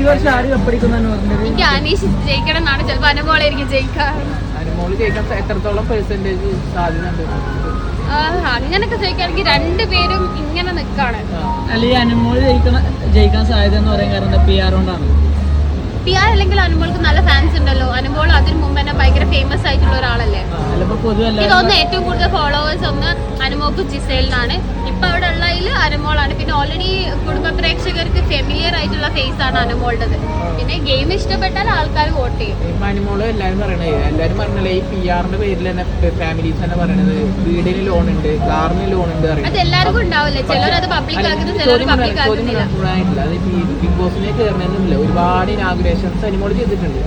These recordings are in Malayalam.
എനിക്ക് അനീഷ് ജയിക്കണം എന്നാണ്, ചിലപ്പോ അനുമോളായിരിക്കും ജയിക്കാൻ. അനുമോള് ജയിക്കാൻ എത്രത്തോളം പെർസെന്റേജ് സാധ്യത ഉണ്ട്? അങ്ങനൊക്കെ ചോദിക്കുകയാണെങ്കിൽ രണ്ടുപേരും ഇങ്ങനെ നിക്കാണ്. അല്ലെങ്കിൽ അനുമോള് ജയിക്കാൻ സാധ്യത എന്ന് പറയാൻ കാരണം PR കൊണ്ടാണ്. PR അല്ലെങ്കിൽ അനുമോൾക്ക് നല്ല ഫാൻസ് ഉണ്ടല്ലോ. അനുമോൾ അതിന് മുമ്പ് തന്നെ ഭയങ്കര ഫേമസ് ആയിട്ടുള്ള ഒരാളല്ലേ. എനിക്ക് തോന്നുന്നു ഏറ്റവും കൂടുതൽ ഫോളോവേഴ്സ് ഒന്ന് അനുമോക്ക് ജിസേലിനാണ്. ഇപ്പൊ അവിടെ ഉള്ളതിൽ അനുമോളാണ്. പിന്നെ ഓൾറെഡി കുടുംബ പ്രേക്ഷകർക്ക് ഫെമിലിയർ ആയിട്ടുള്ള ഫേസ് ആണ് അനുമോളുടേത്. പിന്നെ ഗെയിം ഇഷ്ടപ്പെട്ടാൽ ആൾക്കാർ വോട്ട് ചെയ്യും. അനുമോള് എല്ലാരും പറഞ്ഞല്ലേ ഈ PR-ന്റെ പേരിൽ തന്നെ ഫാമിലീസ് തന്നെ പറയണത് വീടിന് ലോൺ ഉണ്ട്, കാറിന് ലോൺ ഉണ്ട്. അത് എല്ലാവർക്കും ഉണ്ടാവില്ല. ചിലർ അത് പബ്ലിക് ആക്കുന്നത്, ചിലർ പബ്ലിക് ആക്കുന്നില്ല. അത് ബിഗ് ബോസിനെ കയറണമെന്നില്ല. ഒരുപാട് ഇനാഗുറേഷൻസ് അനുമോള് ചെയ്തിട്ടുണ്ട്.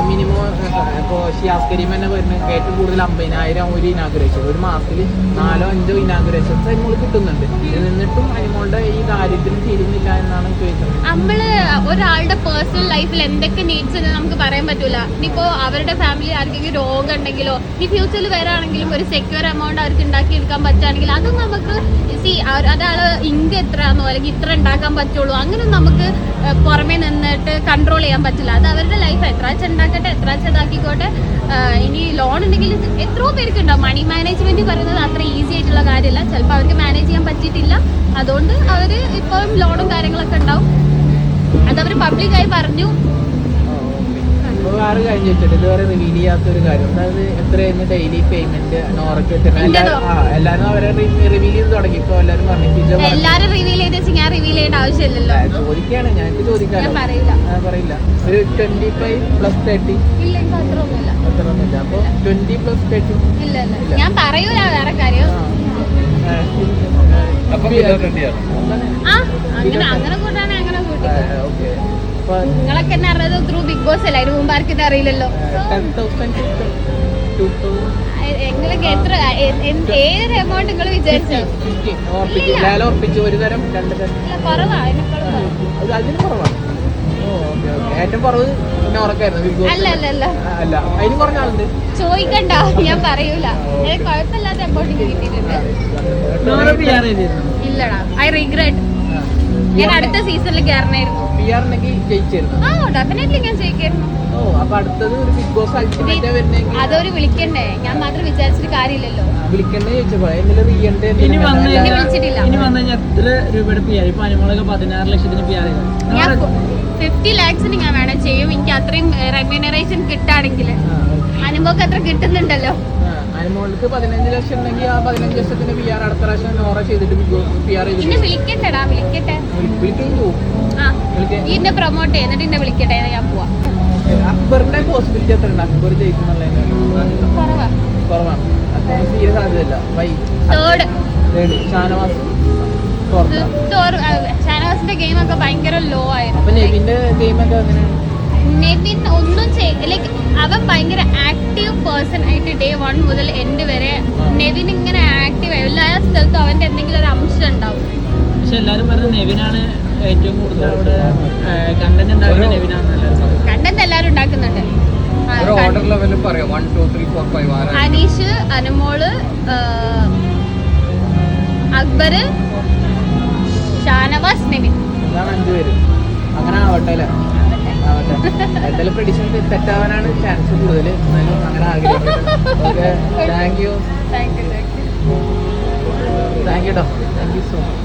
മിനിമം ഇപ്പൊ ഷിയാസ് കരീം തന്നെ വരുന്നത് ഏറ്റവും കൂടുതൽ 50,000 ഒരു ഇനാഗുറേഷൻ. ഒരു മാസത്തിൽ 4-5 ഇനാഗുറേഷൻസ് അനുമോള് കിട്ടുന്നുണ്ട്. എന്നിട്ടും അനുമോളുടെ ഈ കാര്യത്തിന് തീരുന്നില്ല എന്നാണ് ചോദിച്ചത്. നമ്മള് ഒരാളുടെ പേഴ്സണൽ ലൈഫിൽ എന്തൊക്കെ നീഡ്സ് എന്ന് നമുക്ക് പറയാൻ പറ്റൂല. ഇനിയിപ്പോ അവരുടെ ഫാമിലി ആർക്കെങ്കിലും രോഗം ഉണ്ടെങ്കിലോ ഈ ഫ്യൂച്ചറിൽ വരാണെങ്കിലും ഒരു സെക്യൂർ എമൗണ്ട് അവർക്ക് ഉണ്ടാക്കിയെടുക്കാൻ പറ്റുകയാണെങ്കിൽ അതും നമുക്ക് ഒരാള് ഇങ്ക് എത്രയാണോ അല്ലെങ്കിൽ ഇത്ര ഉണ്ടാക്കാൻ പറ്റുള്ളൂ അങ്ങനെ നമുക്ക് പുറമേ നിന്നിട്ട് കൺട്രോൾ ചെയ്യാൻ പറ്റില്ല. അത് അവരുടെ ലൈഫ് എത്ര ഉണ്ടാക്കട്ടെ, എത്ര ഇതാക്കിക്കോട്ടെ. ഇനി ലോൺ ഉണ്ടെങ്കിൽ എത്രയോ പേർക്ക് ഉണ്ടാവും. മണി മാനേജ്മെന്റ് പറയുന്നത് അത്ര ഈസി ആയിട്ടുള്ള കാര്യമല്ല. ചിലപ്പോൾ അവർക്ക് മാനേജ് ചെയ്യാൻ പറ്റിയിട്ടില്ല. അതുകൊണ്ട് അവര് ഇപ്പം ലോണും കാര്യങ്ങളൊക്കെ ഉണ്ടാവും. അതവർ പബ്ലിക്കായി പറഞ്ഞു. വേറെ കഴിഞ്ഞിട്ടുണ്ട് ഇതുവരെ റിവീൽ ചെയ്യാത്തൊരു കാര്യം, അതായത് എത്രയായിരുന്നു ഡെയിലി പേയ്മെന്റ് നോറൊക്കെ എല്ലാരും അവരെ റിവീൽ ചെയ്ത് തുടങ്ങി. ഇപ്പൊ എല്ലാരും പറഞ്ഞു എല്ലാരും റിവീൽ ചെയ്ത് ഞാൻ റിവീൽ ചെയ്യേണ്ട ആവശ്യമില്ലല്ലോ. ചോദിക്കാണ്, ഞങ്ങൾക്ക് ചോദിക്കാൻ പറയില്ല. ഒരു 25+30 ഇല്ല, അത്രയൊന്നുമില്ല. അപ്പൊ 20+30 ഇല്ല ഞാൻ പറയൂല. വേറെ കാര്യം അങ്ങനെ കൂട്ടാണ് അങ്ങനെ കൂട്ടി. നിങ്ങളൊക്കെ എന്നെ അറിയാതെ ത്രൂ ബിഗ് ബോസ് അല്ല, അതിന് മുമ്പ് ആർക്കും അറിയില്ലല്ലോ. നിങ്ങൾക്ക് എത്ര ഏതൊരു എമൗണ്ട് നിങ്ങൾ വിചാരിച്ചോ? ചോദിക്കണ്ട, ഞാൻ പറയൂല. കുഴപ്പമില്ലാത്ത എമൗണ്ട് കിട്ടിയിട്ടുണ്ട്. ഇല്ലടാ, ഐ റിഗ്രറ്റ്. ഞാൻ അടുത്ത സീസണിൽ കയറണായിരുന്നു. ഡെഫിനറ്റ്ലി ഞാൻ ജയിക്കായിരുന്നു. അതൊരു വിളിക്കണ്ടേ, ഞാൻ മാത്രം വിചാരിച്ചിട്ട് കാര്യമില്ലല്ലോ. വിളിച്ചിട്ടില്ല. എത്ര രൂപയുടെ PR? ഇപ്പൊ അനുമോളൊക്കെ 16 ലക്ഷത്തിന് PR. ഞാൻ 50 lakhs ഞാൻ വേണം ചെയ്യും. എനിക്ക് അത്രയും റെമ്യൂണറേഷൻ കിട്ടാണെങ്കിൽ. അനുമോക്ക് അത്ര കിട്ടുന്നുണ്ടല്ലോ. അനുമോൾക്ക് 15 ലക്ഷം ഉണ്ടെങ്കിൽ ആ 15 ലക്ഷത്തിന് PR അടുത്ത പ്രാവശ്യം നോറ ചെയ്തിട്ട് PR എന്നെ വിളിക്കണ്ടടാ, വിളിക്കട്ടെ. എന്നെ പ്രൊമോട്ട് എന്നിട്ട് എന്നെ വിളിക്കട്ടെ, ഞാൻ പോവാം. അക്ബറിന്റെ പോസിബിലിറ്റി എത്ര ഉണ്ട്? അക്ബർ ജയിക്കുന്നുള്ളതിന് കുറവാണ്. അക്ബറിന് തീരെ സാധ്യതയില്ല. ഷാനവാസിന്റെ ഗെയിം ഒക്കെ ഭയങ്കര ലോ ആയിരുന്നു. അപ്പൊ നെവിന്റെ ഗെയിം ഒക്കെ എങ്ങനെയാണ്? നെവിൻ ഒന്നും ലൈക്ക് അവൻ ഭയങ്കര ആക്റ്റീവ് പേഴ്സൺ ആയിട്ട് ഡേ 1 മുതൽ എൻഡ് വരെ നെവിൻ ഇങ്ങനെ ആക്റ്റീവ്. എല്ലാ സ്ഥലത്തും അവന്റെ എന്തെങ്കിലും ഒരു അംശം ഉണ്ടാവും. പക്ഷെ എല്ലാരും പറയുന്നത് നെവിനാണ് ഏറ്റവും കൂടുതൽ അവിടെ കണ്ടന്റ് ഉണ്ടാക്കുന്നത്. കണ്ടന്റ് എല്ലാരും ഉണ്ടാക്കുന്നുണ്ട്. അനീഷ്, അനുമോള്, അക്ബർ, ഷാനവാസ്, നെവിൻ. അങ്ങനെ ആവട്ടെ അല്ലേ? എന്തായാലും പ്രഡിക്ഷൻസ് തെറ്റാവാനാണ് ചാൻസ് കൂടുതൽ. എന്നാലും അങ്ങനെ ആഗ്രഹിക്കുന്നു. Okay, thank you. Thank you. Thank you so much.